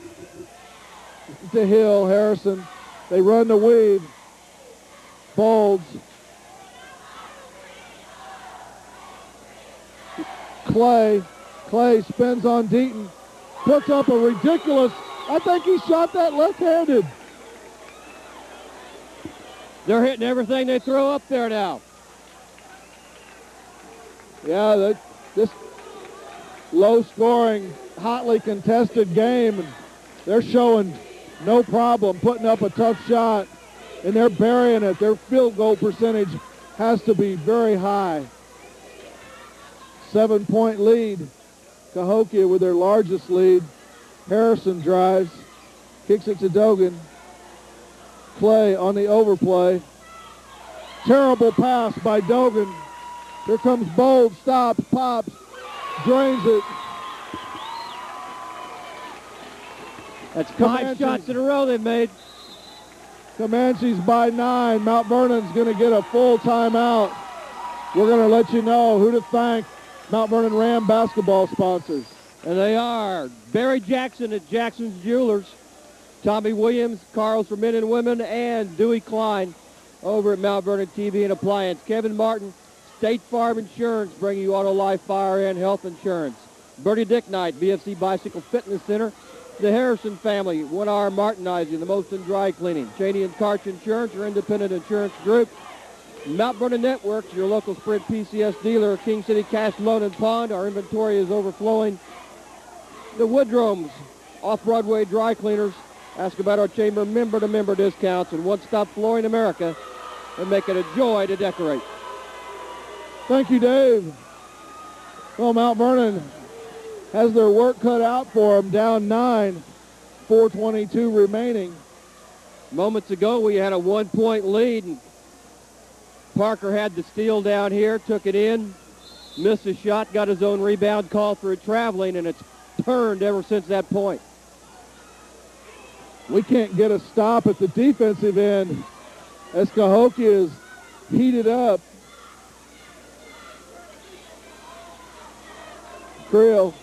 To Hill, Harrison. They run the weave. Bolds. Clay spins on Deaton. Puts up a ridiculous, I think he shot that left-handed. They're hitting everything they throw up there now. Yeah, this low-scoring, hotly contested game, and they're showing no problem putting up a tough shot, and they're burying it. Their field goal percentage has to be very high. 7-point lead. Cahokia with their largest lead. Harrison drives, kicks it to Dogan. Clay on the overplay. Terrible pass by Dogan. Here comes Bold, stops, pops, drains it. That's 5 shots in a row they've made. Comanches by 9. Mount Vernon's going to get a full timeout. We're going to let you know who to thank. Mount Vernon Ram basketball sponsors. And they are Barry Jackson at Jackson's Jewelers, Tommy Williams, Carl's for Men and Women, and Dewey Klein over at Mount Vernon TV and Appliance. Kevin Martin, State Farm Insurance, bringing you auto, life, fire, and health insurance. Bertie Dick Knight, BFC Bicycle Fitness Center. The Harrison family, 1 Hour Martinizing, the most in dry cleaning. Cheney and Karch Insurance, your independent insurance group. Mount Vernon Networks, your local Sprint PCS dealer. King City Cash Loan and Pond, our inventory is overflowing. The Woodromes, Off-Broadway Dry Cleaners. Ask about our chamber member-to-member discounts and One Stop Flooring America, and make it a joy to decorate. Thank you, Dave. Well, Mount Vernon has their work cut out for them, down 9, 4:22 remaining. Moments ago, we had a 1-point lead, and Parker had the steal down here, took it in, missed his shot, got his own rebound, called for it traveling, and it's turned ever since that point. We can't get a stop at the defensive end as Cahokia is heated up. Creel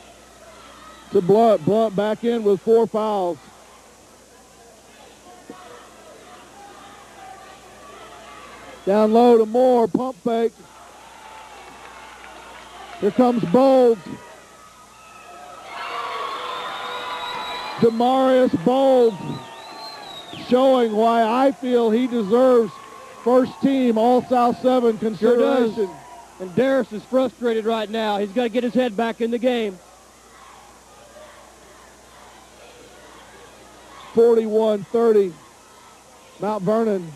to Blunt. Blunt back in with 4 fouls. Down low to Moore, pump fake. Here comes Bold. Demarius Bold showing why I feel he deserves first team All-South 7 consideration. Sure does. And Darris is frustrated right now. He's got to get his head back in the game. 41-30. Mount Vernon.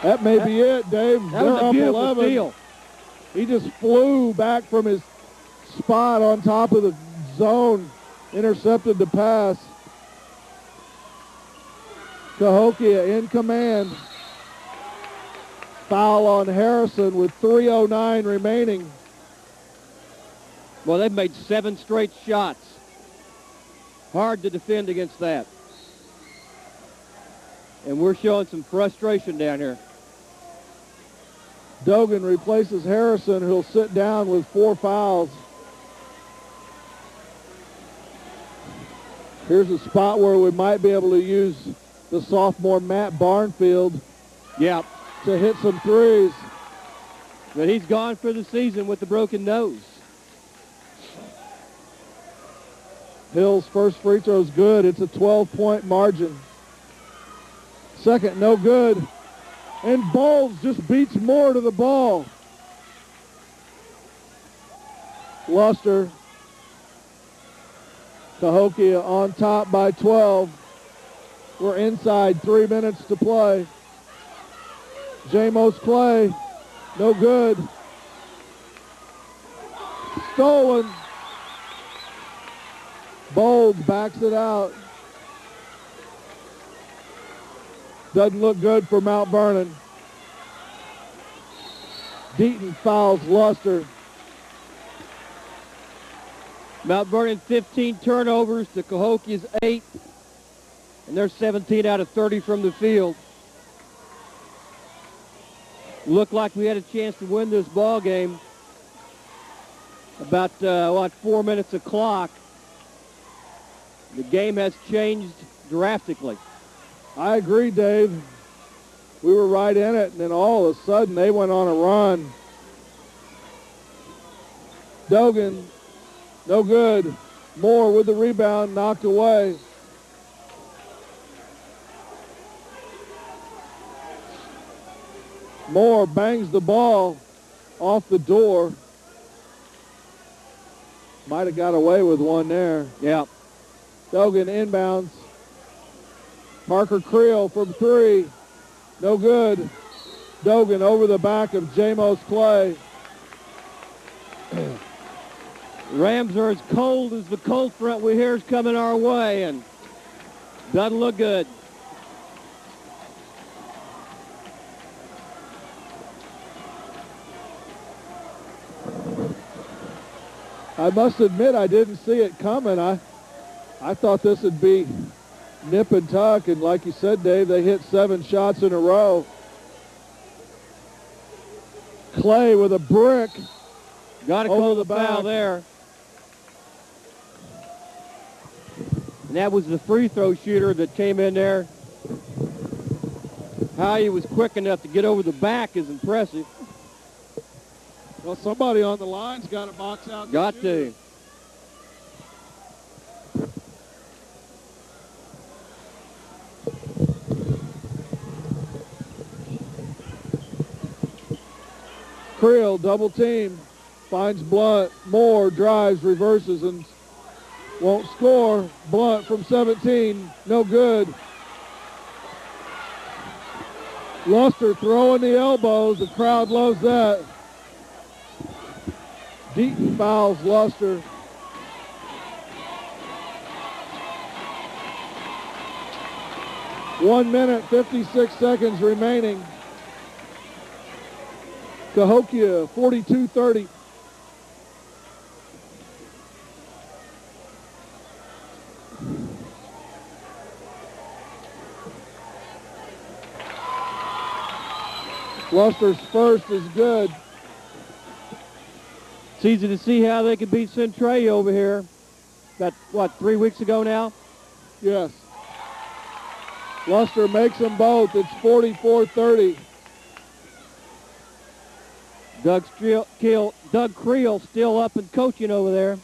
That may be it, Dave. That was a beautiful steal. He just flew back from his spot on top of the zone, intercepted the pass. Cahokia in command. Foul on Harrison with 3:09 remaining. Well, they've made 7 straight shots. Hard to defend against that. and we're showing some frustration down here. Dogan replaces Harrison, who'll sit down with 4 fouls. Here's a spot where we might be able to use the sophomore Matt Barnfield to hit some threes. But he's gone for the season with the broken nose. Hill's first free throw is good. It's a 12-point margin. Second, no good. And Bowles just beats Moore to the ball. Luster. Cahokia on top by 12. We're inside 3 minutes to play. Jamos Clay, no good. Stolen. Bowles backs it out. Doesn't look good for Mount Vernon. Deaton fouls Luster. Mount Vernon 15 turnovers to Cahokia's 8. And they're 17 out of 30 from the field. Looked like we had a chance to win this ball game. About 4 minutes of clock. The game has changed drastically. I agree, Dave. We were right in it, and then all of a sudden they went on a run. Dogan, no good. Moore with the rebound, knocked away. Moore bangs the ball off the door. Might have got away with one there. Yeah. Dogan inbounds. Parker Creel from 3. No good. Dogan over the back of Jamos Clay. Rams are as cold as the cold front we hear is coming our way, and doesn't look good. I must admit I didn't see it coming. I thought this would be nip and tuck, and like you said, Dave, they hit 7 shots in a row. Clay with a brick. Got to call the foul there. And that was the free throw shooter that came in there. How he was quick enough to get over the back is impressive. Well, somebody on the line's got to box out. Got to. Creel, double team, finds Blunt. Moore drives, reverses, and won't score. Blunt from 17, no good. Luster throwing the elbows. The crowd loves that. Deaton fouls Luster. One minute, 56 seconds remaining. Cahokia, 42-30. Luster's first is good. It's easy to see how they could beat Centralia over here. About, 3 weeks ago now? Yes. Luster makes them both. It's 44-30. Doug Creel still up and coaching over there.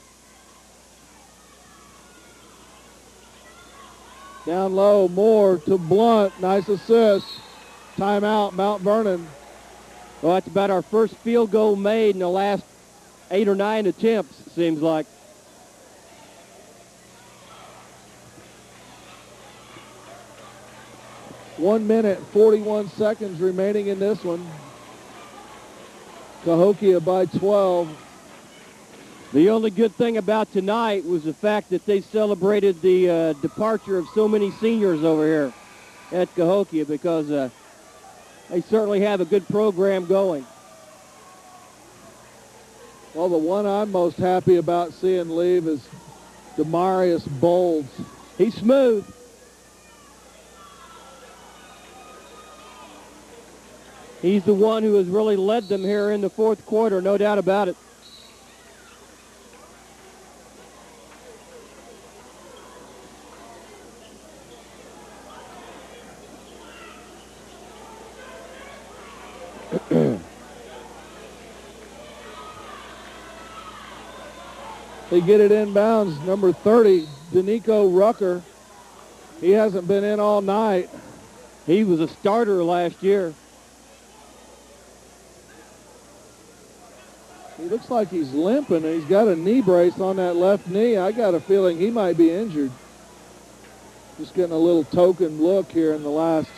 Down low, Moore to Blunt. Nice assist. Timeout, Mount Vernon. Well, that's about our first field goal made in the last 8 or 9 attempts, it seems like. One minute, 41 seconds remaining in this one. Cahokia by 12. The only good thing about tonight was the fact that they celebrated the departure of so many seniors over here at Cahokia, because they certainly have a good program going. Well, the one I'm most happy about seeing leave is Demarius Bowles. He's smooth. He's the one who has really led them here in the fourth quarter, no doubt about it. They get it inbounds. Number 30, Danico Rucker. He hasn't been in all night. He was a starter last year. He looks like he's limping. He's got a knee brace on that left knee. I got a feeling he might be injured. Just getting a little token look here in the last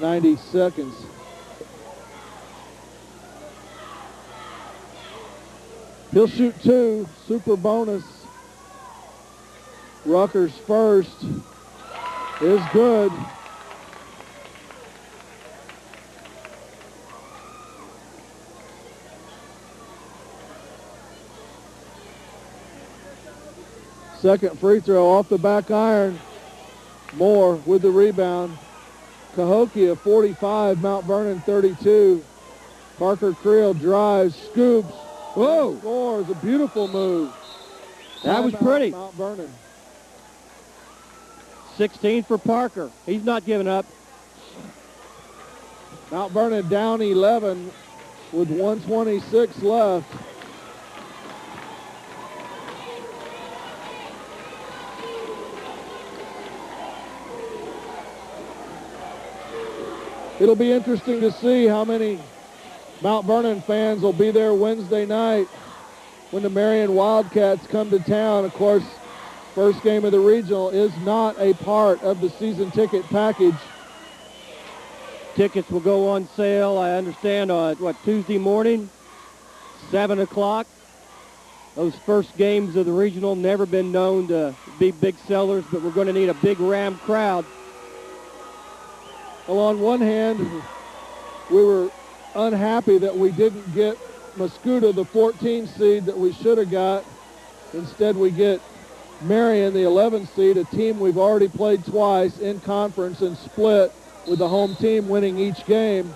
90 seconds. He'll shoot 2, super bonus. Rucker's first is good. Second free throw off the back iron. Moore with the rebound. Cahokia 45, Mount Vernon 32. Parker Creel drives, scoops. Whoa! Scores, a beautiful move. That was pretty. Mount Vernon. 16 for Parker. He's not giving up. Mount Vernon down 11 with 1:26 left. It'll be interesting to see how many Mount Vernon fans will be there Wednesday night when the Marion Wildcats come to town. Of course, first game of the regional is not a part of the season ticket package. Tickets will go on sale, I understand, on, Tuesday morning, 7 o'clock. Those first games of the regional never been known to be big sellers, but we're going to need a big Ram crowd. Well, on one hand, we were unhappy that we didn't get Mascoutah, the 14 seed that we should have got. Instead, we get Marion, the 11 seed, a team we've already played twice in conference and split with the home team winning each game.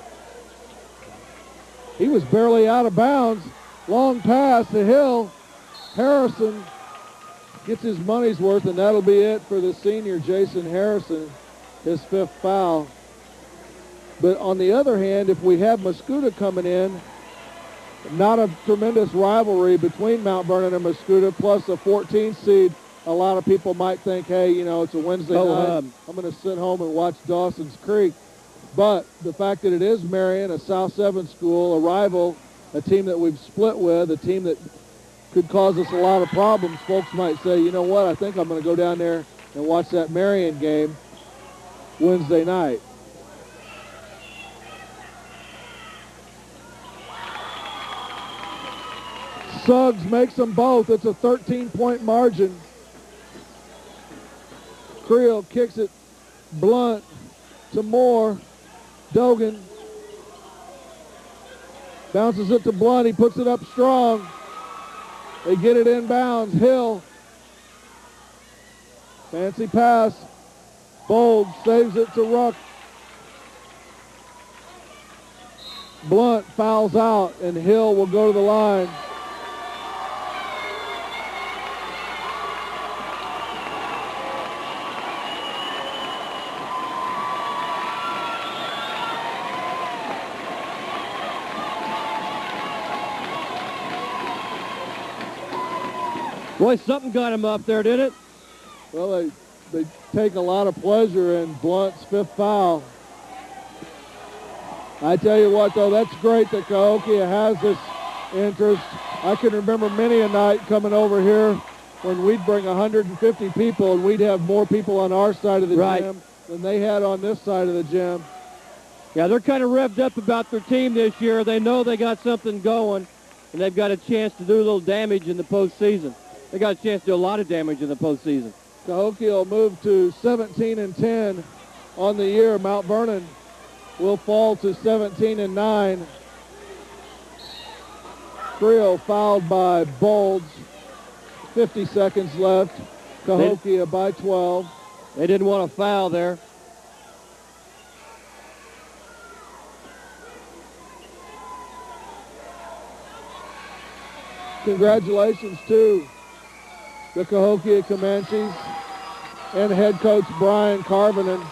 He was barely out of bounds. Long pass to Hill. Harrison gets his money's worth, and that'll be it for the senior, Jason Harrison, his 5th foul. But on the other hand, if we have Mascoutah coming in, not a tremendous rivalry between Mount Vernon and Mascoutah, plus a 14 seed, a lot of people might think, hey, you know, it's a Wednesday night. I'm going to sit home and watch Dawson's Creek. But the fact that it is Marion, a South 7 school, a rival, a team that we've split with, a team that could cause us a lot of problems, folks might say, you know what, I think I'm going to go down there and watch that Marion game Wednesday night. Suggs makes them both. It's a 13-point margin. Creel kicks it blunt to Moore. Dogan bounces it to Blunt. He puts it up strong. They get it inbounds. Hill. Fancy pass. Bold saves it to Ruck. Blunt fouls out, and Hill will go to the line. Boy, something got him up there, did it? Well, they take a lot of pleasure in Blunt's 5th foul. I tell you what, though, that's great that Cahokia has this interest. I can remember many a night coming over here when we'd bring 150 people and we'd have more people on our side of the gym than they had on this side of the gym. Yeah, they're kind of revved up about their team this year. They know they got something going, and they've got a chance to do a little damage in the postseason. They got a chance to do a lot of damage in the postseason. Cahokia will move to 17-10 on the year. Mount Vernon will fall to 17-9. Creel fouled by Bolds. 50 seconds left. Cahokia by 12. They didn't want to foul there. Congratulations to the Cahokia Comanches and head coach Brian Carbonen.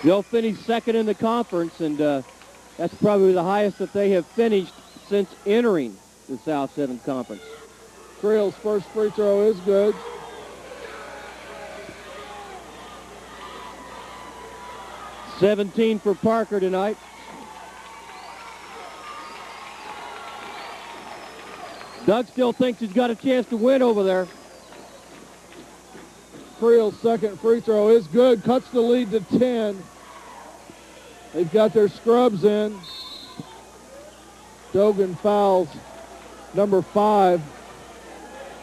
They'll finish second in the conference, and that's probably the highest that they have finished since entering the South 7th Conference. Creel's first free throw is good. $17 for Parker tonight. Doug still thinks he's got a chance to win over there. Creel's second free throw is good, cuts the lead to 10. They've got their scrubs in. Dogan fouls number 5,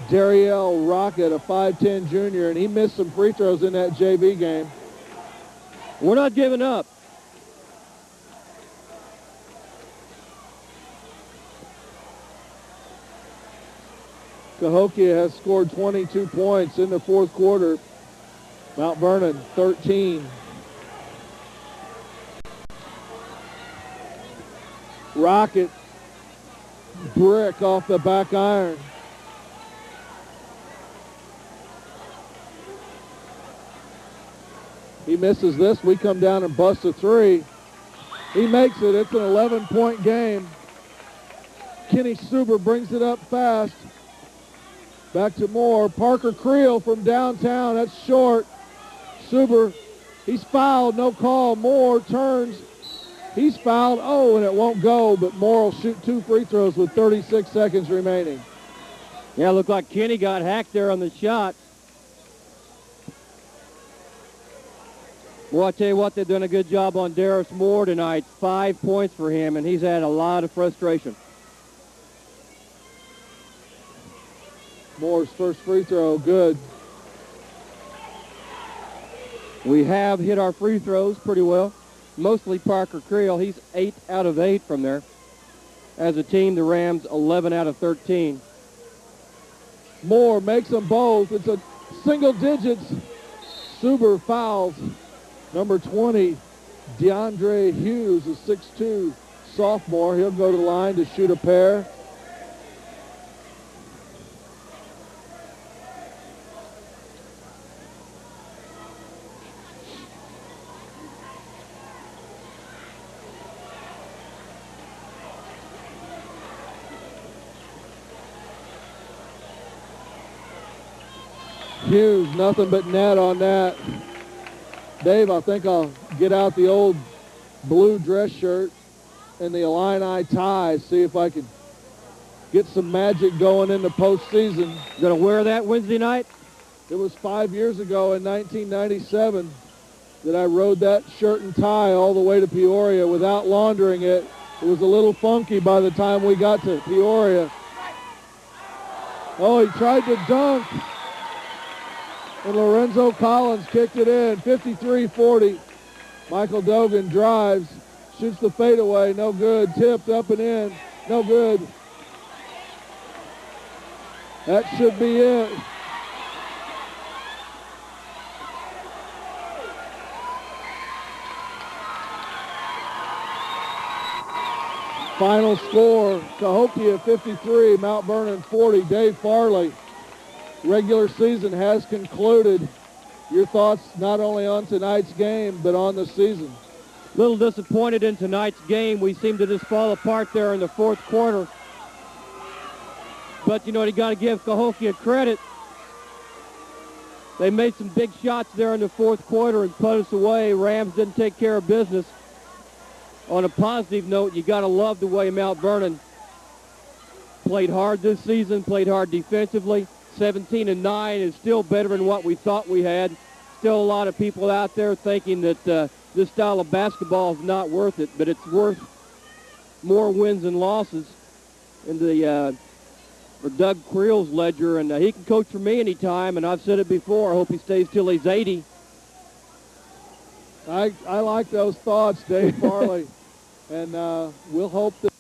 Dariel Rocket, a 5'10 junior, and he missed some free throws in that JV game. We're not giving up. Cahokia has scored 22 points in the fourth quarter. Mount Vernon, 13. Rocket, brick off the back iron. He misses this. We come down and bust a three. He makes it. It's an 11-point game. Kenny Suber brings it up fast. Back to Moore. Parker Creel from downtown. That's short. Suber, he's fouled. No call. Moore turns. He's fouled. Oh, and it won't go, but Moore will shoot 2 free throws with 36 seconds remaining. Yeah, looked like Kenny got hacked there on the shot. Well, I tell you what, they've done a good job on Darius Moore tonight. 5 points for him, and he's had a lot of frustration. Moore's first free throw, good. We have hit our free throws pretty well. Mostly Parker Creel. He's 8 out of 8 from there. As a team, the Rams 11 out of 13. Moore makes them both. It's a single digits. Suber fouls. Number 20, DeAndre Hughes, a 6'2 sophomore. He'll go to the line to shoot a pair. Hughes, nothing but net on that. Dave, I think I'll get out the old blue dress shirt and the Illini tie, see if I can get some magic going in the postseason. You gonna wear that Wednesday night? It was 5 years ago in 1997 that I rode that shirt and tie all the way to Peoria without laundering it. It was a little funky by the time we got to Peoria. Oh, he tried to dunk. And Lorenzo Collins kicked it in, 53-40. Michael Dogan drives, shoots the fadeaway, no good. Tipped up and in, no good. That should be it. Final score, Cahokia 53, Mount Vernon 40. Dave Farley. Regular season has concluded. Your thoughts not only on tonight's game, but on the season? A little disappointed in tonight's game. We seemed to just fall apart there in the fourth quarter. But, you know, you got to give Cahokia credit. They made some big shots there in the fourth quarter and put us away. Rams didn't take care of business. On a positive note, you got to love the way Mount Vernon played hard this season, played hard defensively. 17-9 is still better than what we thought we had. Still a lot of people out there thinking that this style of basketball is not worth it, but it's worth more wins than losses in the for Doug Creel's ledger, and he can coach for me anytime, and I've said it before. I hope he stays till he's 80. I like those thoughts, Dave Farley, and we'll hope that